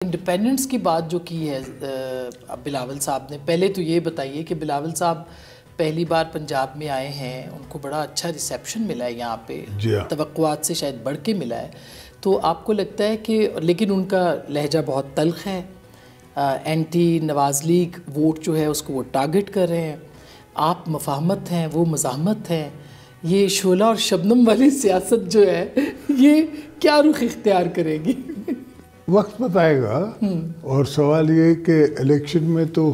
Independence کی بات جو کی ہے بلاول صاحب نے، پہلے تو یہ بتائیے کہ بلاول صاحب پہلی بار پنجاب میں آئے ہیں، ان کو بڑا اچھا ریسیپشن ملا ہے یہاں پہ، توقعات سے شاید بڑھ کے ملا ہے، تو آپ کو لگتا ہے کہ لیکن ان کا لہجہ بہت تلخ ہے، اینٹی نواز لیگ ووٹ جو ہے اس کو وہ ٹارگٹ کر رہے ہیں، آپ مفاہمت ہیں وہ مزاحمت ہیں، یہ شعلہ اور شبنم والی سیاست جو ہے یہ کیا رخ اختیار کرے گی؟ وقت بتائے گا، اور سوال یہ ہے کہ الیکشن میں تو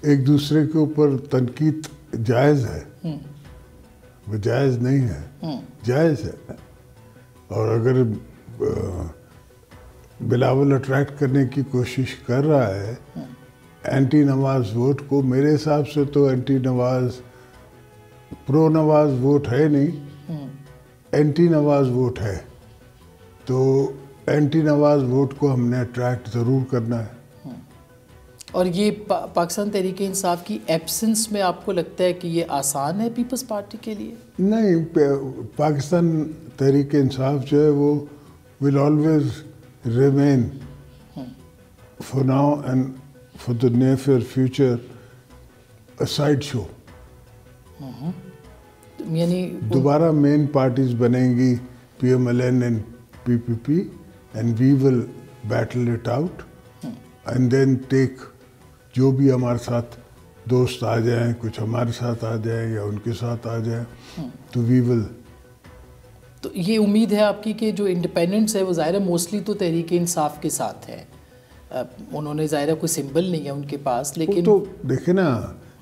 ایک دوسرے کے اوپر تنقید جائز ہے، وہ جائز نہیں ہے، جائز ہے، اور اگر بلاول اٹریکٹ کرنے کی کوشش کر رہا ہے اینٹی نواز ووٹ کو، میرے حساب سے تو اینٹی نواز پرو نواز ووٹ ہے نہیں، اینٹی نواز ووٹ ہے، تو اینٹی نواز ووٹ کو ہم نے اٹریکٹ ضرور کرنا ہے۔ اور یہ پاکستان تحریک انصاف کی ایبسنس میں آپ کو لگتا ہے کہ یہ آسان ہے پیپلز پارٹی کے لیے؟ نہیں، پاکستان تحریک انصاف جو ہے وہ will always remain for now and for the near future a side show, یعنی دوبارہ مین پارٹیز بنیں گی P M L N and P P P, and we will battle it out and then take جو بھی ہمارے ساتھ دوست آ جائیں، کچھ ہمارے ساتھ آ جائیں یا ان کے ساتھ آ جائیں، تو we will۔ تو یہ امید ہے آپ کی کہ جو انڈیپینڈنٹس ہے وہ ظاہر ہے موسٹلی تو تحریک انصاف کے ساتھ ہے، انہوں نے ظاہر ہے کوئی سمبل نہیں ہے ان کے پاس، لیکن تو دیکھیں نا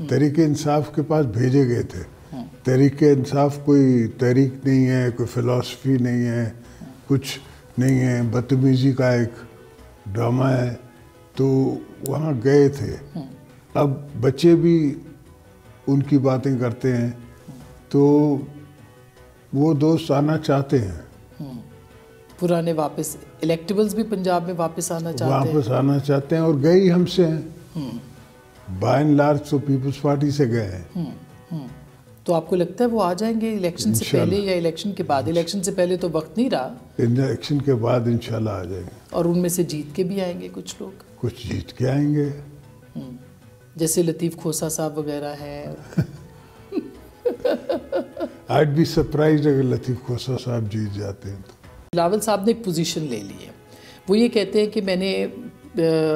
تحریک انصاف کے پاس بھیجے گئے تھے، تحریک انصاف کوئی تحریک نہیں ہے، کوئی فلسفی نہیں ہے، کچھ نہیں ہے، بدتمیزی کا ایک ڈرامہ ہے، تو وہاں گئے تھے۔ اب بچے بھی ان کی باتیں کرتے ہیں، تو وہ دوست آنا چاہتے ہیں، پرانے واپس الیکٹیبلز بھی پنجاب میں واپس آنا چاہتے ہیں، اور گئے ہی ہم سے ہیں، بائی اینڈ لارج تو پیپلز پارٹی سے گئے ہیں۔ تو آپ کو لگتا ہے وہ آ جائیں گے الیکشن سے پہلے یا الیکشن کے بعد؟ الیکشن سے پہلے تو وقت نہیں رہا، الیکشن کے بعد انشاءاللہ آ جائیں گے، اور ان میں سے جیت کے بھی آئیں گے کچھ لوگ، کچھ جیت کے آئیں گے، جیسے لطیف کھوسہ صاحب وغیرہ ہیں۔ I'd be surprised اگر لطیف کھوسہ صاحب جیت جاتے ہیں تو۔ بلاول صاحب نے ایک پوزیشن لے لی ہے، وہ یہ کہتے ہیں کہ میں نے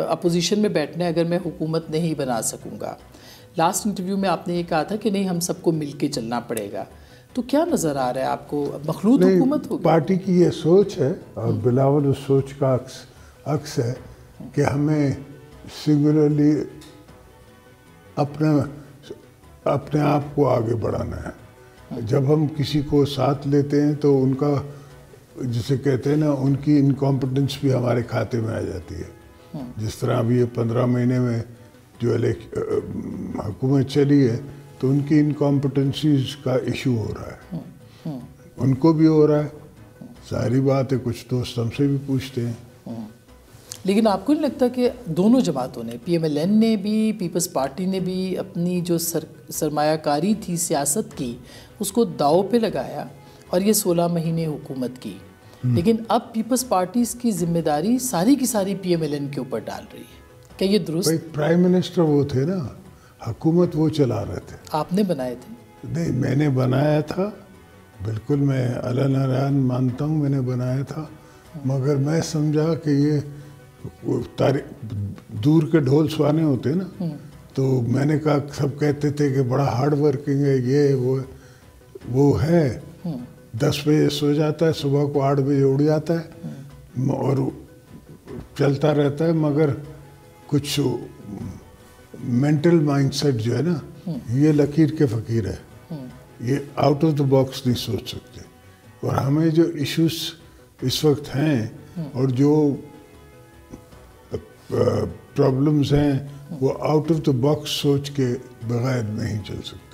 اپوزیشن میں بیٹھنا ہے اگر میں حکومت نہیں بنا سکوں گا۔ لاسٹ انٹرویو میں آپ نے یہ کہا تھا کہ نہیں ہم سب کو مل کے چلنا پڑے گا، تو کیا نظر آ رہا ہے آپ کو، مخلوط حکومت ہوگی؟ پارٹی کی یہ سوچ ہے، اور بلاول اس سوچ کا عکس ہے کہ ہمیں سنگولرلی اپنے آپ کو آگے بڑھانا ہے۔ جب ہم کسی کو ساتھ لیتے ہیں تو ان کا، جسے کہتے ہیں نا، ان کی انکمپٹنس بھی ہمارے کھاتے میں آ جاتی ہے۔ جس طرح ابھی یہ 15 مہینے میں جو حکومت چلی ہے تو ان کی انکمپٹنسیز کا ایشو ہو رہا ہے، ان کو بھی ہو رہا ہے، ظاہری بات ہے، کچھ دوست ہم سے بھی پوچھتے ہیں۔ لیکن آپ کو نہیں لگتا کہ دونوں جماعتوں نے، پی ایم ایل این نے بھی، پیپلز پارٹی نے بھی، اپنی جو سرمایہ کاری تھی سیاست کی اس کو داؤ پہ لگایا اور یہ 16 مہینے حکومت کی، لیکن اب پیپلز پارٹیز کی ذمہ داری ساری کی ساری پی ایم ایل این کے اوپر ڈال رہی ہے، کیا یہ درست؟ پرائم منسٹر وہ تھے نا، حکومت وہ چلا رہے تھے۔ آپ نے بنائے تھے؟ نہیں، میں نے بنایا تھا، بالکل میں علن مانتا ہوں میں نے بنایا تھا، مگر میں سمجھا کہ یہ دور کے ڈھول سوانے ہوتے نا، تو میں نے کہا، سب کہتے تھے کہ بڑا ہارڈ ورکنگ ہے، یہ وہ ہے، 10 بجے سو جاتا ہے، صبح کو 8 بجے اڑ جاتا ہے اور چلتا رہتا ہے، مگر کچھ مینٹل مائنڈ سیٹ جو ہے نا، یہ لکیر کے فقیر ہے، یہ آؤٹ آف دا باکس نہیں سوچ سکتے، اور ہمیں جو ایشوز اس وقت ہیں اور جو پرابلمز ہیں وہ آؤٹ آف دا باکس سوچ کے بغیر نہیں چل سکتے۔